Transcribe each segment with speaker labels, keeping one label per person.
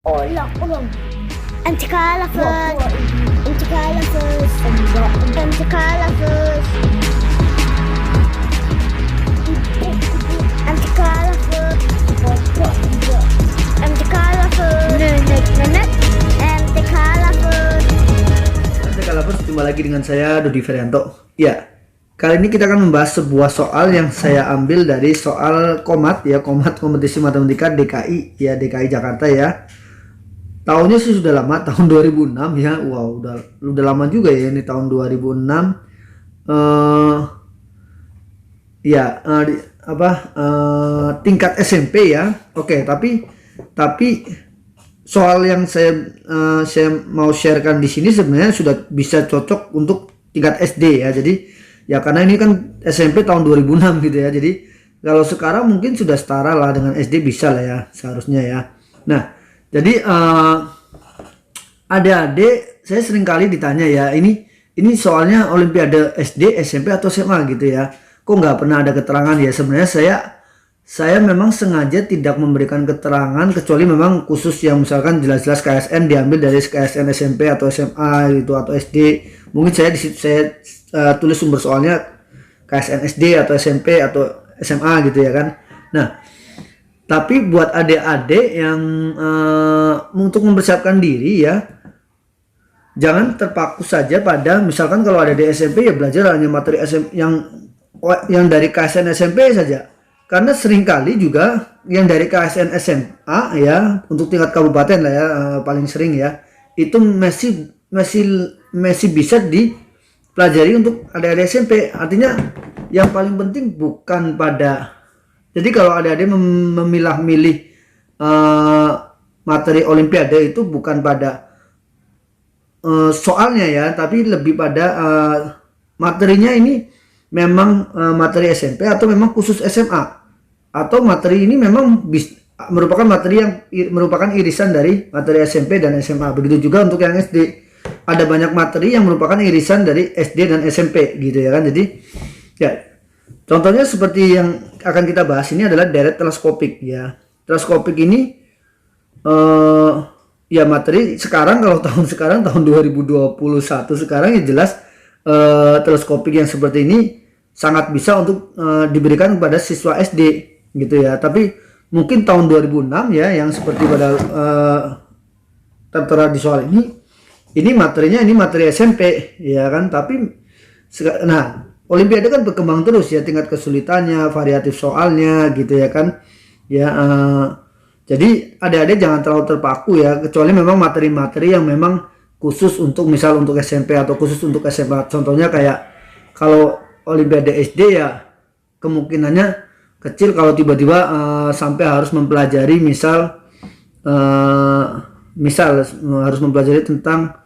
Speaker 1: Hola, hola. انت كالفت انت كالفت انت كالفت انت كالفت انت كالفت nenek انت كالفت.
Speaker 2: Kalapers, jumpa lagi dengan saya Dodi Ferianto. Ya, kali ini kita akan membahas sebuah soal yang saya ambil dari soal komat ya, komat kompetisi matematika DKI ya, DKI Jakarta ya. Tahunnya sih sudah lama, tahun 2006 ya. Wow, udah lama juga ya ini tahun 2006. Tingkat SMP ya. Oke, tapi soal yang saya mau sharekan di sini sebenarnya sudah bisa cocok untuk tingkat SD ya. Jadi ya karena ini kan SMP tahun 2006 gitu ya. Jadi kalau sekarang mungkin sudah setara lah dengan SD, bisa lah ya seharusnya ya. Nah, jadi adik-adik saya sering kali ditanya ya, ini soalnya Olimpiade SD, SMP atau SMA gitu ya. Kok nggak pernah ada keterangan ya? Sebenarnya saya memang sengaja tidak memberikan keterangan kecuali memang khusus yang misalkan jelas-jelas KSN diambil dari KSN SMP atau SMA gitu atau SD. Mungkin saya di situ saya tulis sumber soalnya KSN SD atau SMP atau SMA gitu ya kan. Nah, tapi buat adik-adik yang untuk mempersiapkan diri ya, jangan terpaku saja pada misalkan kalau ada di SMP ya belajar hanya materi SMP yang dari KSN SMP saja. Karena seringkali juga yang dari KSN SMA ya untuk tingkat kabupaten lah ya, paling sering ya, itu masih bisa dipelajari untuk adik-adik SMP. Artinya yang paling penting bukan pada, jadi kalau adik-adik memilah-milih materi Olimpiade itu bukan pada soalnya ya, tapi lebih pada materinya ini memang materi SMP atau memang khusus SMA, atau materi ini memang merupakan materi yang merupakan irisan dari materi SMP dan SMA. Begitu juga untuk yang SD, ada banyak materi yang merupakan irisan dari SD dan SMP gitu ya kan. Jadi ya contohnya seperti yang akan kita bahas ini adalah deret teleskopik ya. Teleskopik ini ya materi sekarang, kalau tahun sekarang tahun 2021 sekarang ya jelas teleskopik yang seperti ini sangat bisa untuk diberikan kepada siswa SD gitu ya. Tapi mungkin tahun 2006 ya yang seperti pada tertera di soal ini materinya ini materi SMP ya kan. Tapi nah, Olimpiade kan berkembang terus ya, tingkat kesulitannya, variatif soalnya gitu ya kan ya. Jadi adik-adik jangan terlalu terpaku ya, kecuali memang materi-materi yang memang khusus untuk misal untuk SMP atau khusus untuk SMA. Contohnya kayak kalau Olimpiade SD ya kemungkinannya kecil kalau tiba-tiba sampai harus mempelajari misal harus mempelajari tentang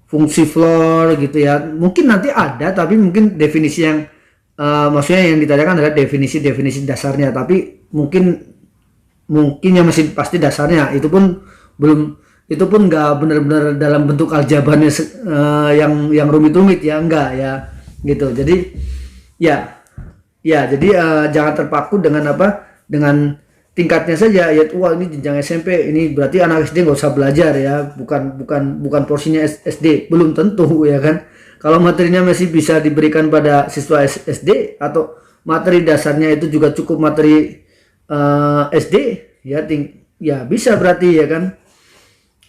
Speaker 2: fungsi floor gitu ya. Mungkin nanti ada, tapi mungkin definisi yang maksudnya yang ditanyakan adalah definisi dasarnya, tapi mungkin yang masih pasti dasarnya itu pun nggak benar-benar dalam bentuk aljabarnya yang rumit-rumit ya, enggak ya gitu. Jadi jadi jangan terpaku dengan dengan tingkatnya saja ya. Wah, ini jenjang SMP, ini berarti anak SD nggak usah belajar ya, bukan porsinya SD, belum tentu ya kan. Kalau materinya masih bisa diberikan pada siswa SD atau materi dasarnya itu juga cukup materi SD ya bisa berarti ya kan.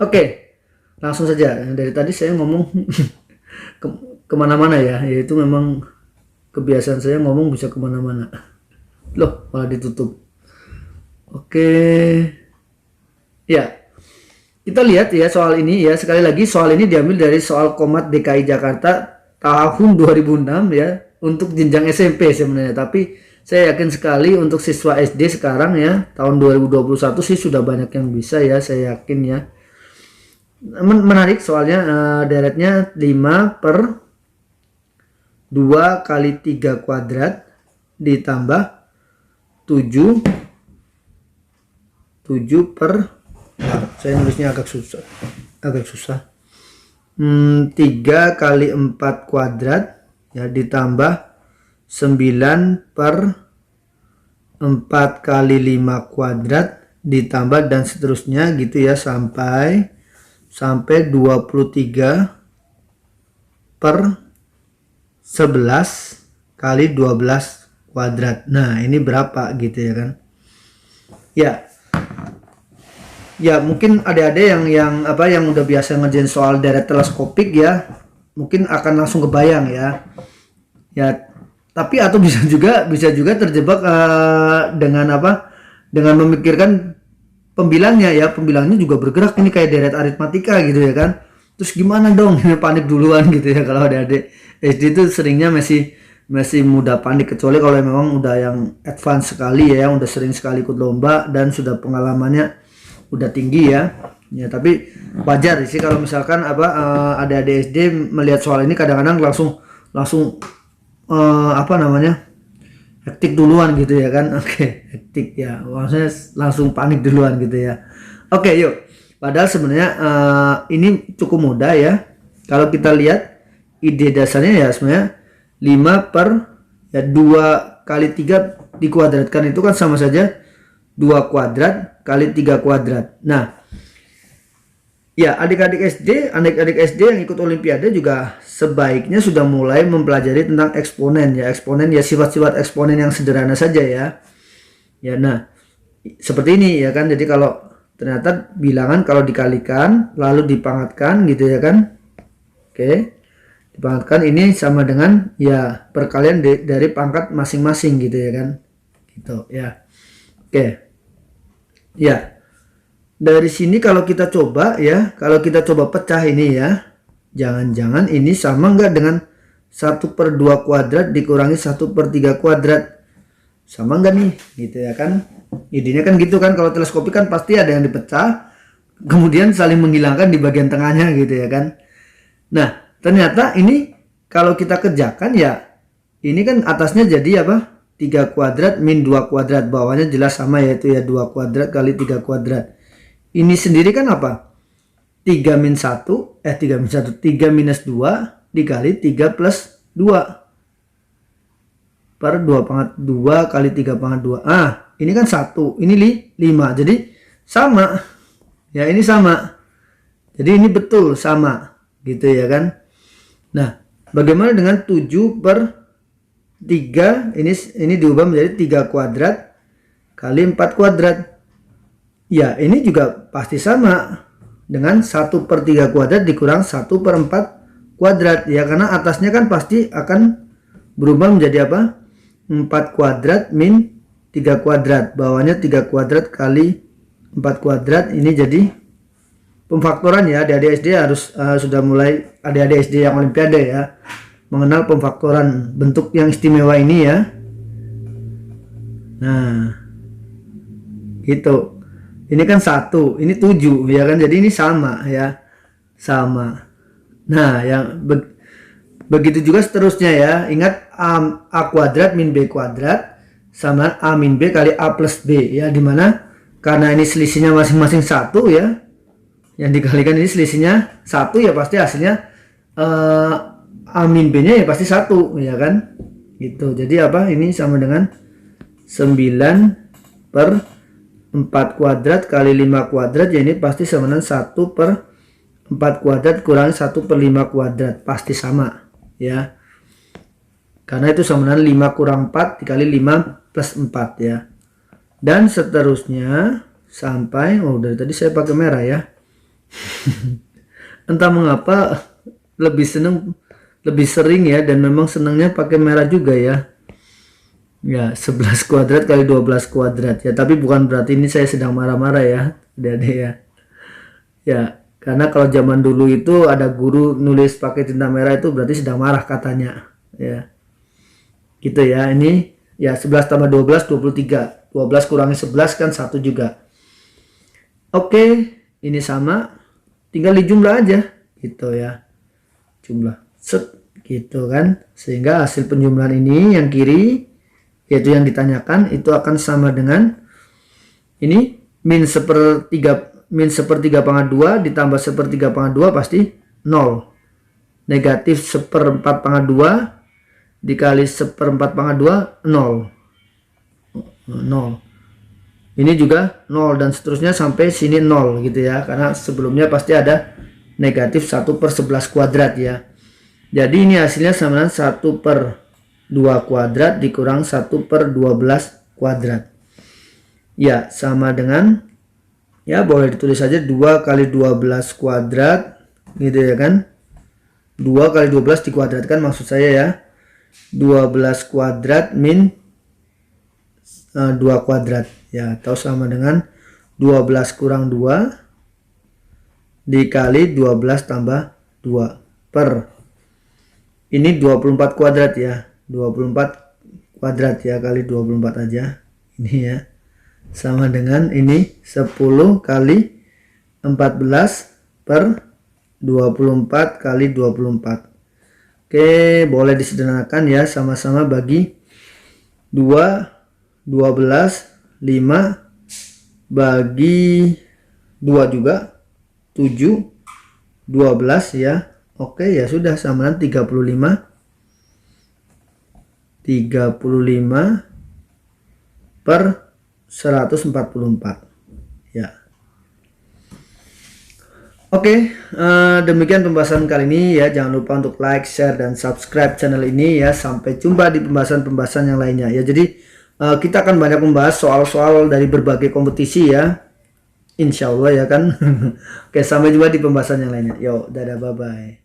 Speaker 2: Oke, langsung saja. Dari tadi saya ngomong kemana-mana ya, yaitu memang kebiasaan saya ngomong bisa kemana-mana. Loh, malah ditutup. Oke, ya kita lihat ya soal ini ya. Sekali lagi soal ini diambil dari soal komat DKI Jakarta tahun 2006 ya, untuk jenjang SMP sebenarnya. Tapi saya yakin sekali untuk siswa SD sekarang ya tahun 2021 sih sudah banyak yang bisa ya, saya yakin ya. Menarik soalnya, deretnya 5 per 2 kali 3 kuadrat ditambah 7 per saya nulisnya agak susah 3 kali 4 kuadrat ya ditambah 9 per 4 kali 5 kuadrat ditambah dan seterusnya gitu ya, sampai 23 per 11 kali 12 kuadrat. Nah ini berapa gitu ya kan. Ya mungkin adik-adik yang udah biasa ngerjain soal deret teleskopik ya, mungkin akan langsung kebayang ya. Tapi atau bisa juga terjebak dengan dengan memikirkan pembilangnya ya. Pembilangnya juga bergerak, ini kayak deret aritmatika gitu ya kan. Terus gimana dong? Panik duluan gitu ya. Kalau adik-adik SD itu seringnya masih mudah panik, kecuali kalau memang udah yang advance sekali ya, yang udah sering sekali ikut lomba dan sudah pengalamannya udah tinggi ya. Tapi wajar sih kalau misalkan adik-adik SD melihat soal ini kadang-kadang langsung hektik duluan gitu ya kan. Oke, hektik ya, maksudnya langsung panik duluan gitu ya. Oke, yuk. Padahal sebenarnya ini cukup mudah ya. Kalau kita lihat ide dasarnya ya sebenarnya 5 per 2 kali 3 dikuadratkan itu kan sama saja 2 kuadrat kali 3 kuadrat. Nah, ya adik-adik SD yang ikut olimpiade juga sebaiknya sudah mulai mempelajari tentang eksponen ya. Eksponen ya, sifat-sifat eksponen yang sederhana saja ya. Nah, seperti ini ya kan. Jadi kalau ternyata bilangan kalau dikalikan lalu dipangkatkan gitu ya kan. Oke. Dipangkatkan ini sama dengan ya perkalian dari pangkat masing-masing gitu ya kan. Gitu ya. Oke. Ya. Dari sini kalau kita coba pecah ini ya. Jangan-jangan ini sama enggak dengan 1/2 kuadrat dikurangi 1/3 kuadrat. Sama enggak nih? Gitu ya kan. Idenya kan gitu kan, kalau teleskopik kan pasti ada yang dipecah kemudian saling menghilangkan di bagian tengahnya gitu ya kan. Nah ternyata ini kalau kita kerjakan ya, ini kan atasnya jadi 3 kuadrat min 2 kuadrat, bawahnya jelas sama yaitu ya 2 kuadrat kali 3 kuadrat. Ini sendiri kan 3 minus 2 dikali 3 plus 2 per 2 pangkat 2 kali 3 pangkat 2. Ini kan 1, ini 5, jadi sama ya, ini sama, jadi ini betul sama gitu ya kan. Nah bagaimana dengan 7 per 3, ini diubah menjadi 3 kuadrat kali 4 kuadrat. Ya ini juga pasti sama dengan 1/3 kuadrat dikurang 1/4 kuadrat ya, karena atasnya kan pasti akan berubah menjadi 4 kuadrat min 3 kuadrat, bawahnya 3 kuadrat kali 4 kuadrat. Ini jadi pemfaktoran ya. Adik-adik SD harus sudah mulai, adik-adik SD yang olimpiade ya, mengenal pemfaktoran bentuk yang istimewa ini ya. Nah gitu, ini kan 1, ini 7 ya kan, jadi ini sama ya, sama. Nah yang begitu juga seterusnya ya. Ingat A kuadrat min B kuadrat sama A min B kali A plus B ya, dimana karena ini selisihnya masing-masing 1 ya, yang dikalikan ini selisihnya 1 ya, pasti hasilnya A min B nya ya pasti 1 ya kan gitu. Jadi ini sama dengan 9 per 4 kuadrat kali 5 kuadrat ya, ini pasti sama dengan 1/4 kuadrat kurang 1/5 kuadrat, pasti sama ya, karena itu sama dengan 5 kurang 4 dikali 5 plus 4 ya. Dan seterusnya sampai, dari tadi saya pakai merah ya. Entah mengapa lebih sering ya, dan memang senangnya pakai merah juga ya. Ya 11 kuadrat kali 12 kuadrat ya, tapi bukan berarti ini saya sedang marah-marah ya, adik-adik ya. Ya karena kalau zaman dulu itu ada guru nulis pakai tinta merah itu berarti sedang marah katanya ya. Gitu ya. Ini ya 11 tambah 12 23. 12 kurangi 11 kan 1 juga. Oke, ini sama, tinggal dijumlah aja gitu ya. Jumlah set gitu kan. Sehingga hasil penjumlahan ini yang kiri, yaitu yang ditanyakan, itu akan sama dengan ini min 1/3 pangkat 2 ditambah 1/3 pangkat 2 pasti 0. Negatif 1/4 pangkat 2 dikali 1/4 pangkat 2 0. Ini juga 0 dan seterusnya sampai sini 0 gitu ya. Karena sebelumnya pasti ada negatif 1/11 kuadrat ya. Jadi ini hasilnya sama dengan 1/2 kuadrat dikurang 1/12 kuadrat. Ya, sama dengan, ya boleh ditulis saja 2 kali 12 kuadrat gitu ya kan. 2 kali 12 dikuadratkan maksud saya ya. 12 kuadrat min 2 kuadrat ya, atau sama dengan 12 kurang 2 dikali 12 tambah 2 per ini 24 kuadrat ya. 24 kuadrat ya kali 24 aja ini ya, sama dengan ini 10 kali 14 per 24 kali 24. Oke, boleh disederhanakan ya, sama-sama bagi 2, 12, 5 bagi 2 juga 7, 12 ya. Oke, ya sudah, sama dengan 35 per 144 ya. Oke, demikian pembahasan kali ini ya. Jangan lupa untuk like, share, dan subscribe channel ini ya. Sampai jumpa di pembahasan-pembahasan yang lainnya ya. Jadi kita akan banyak membahas soal-soal dari berbagai kompetisi ya, insya Allah ya kan. Oke, sampai jumpa di pembahasan yang lainnya. Yo, dadah, bye bye.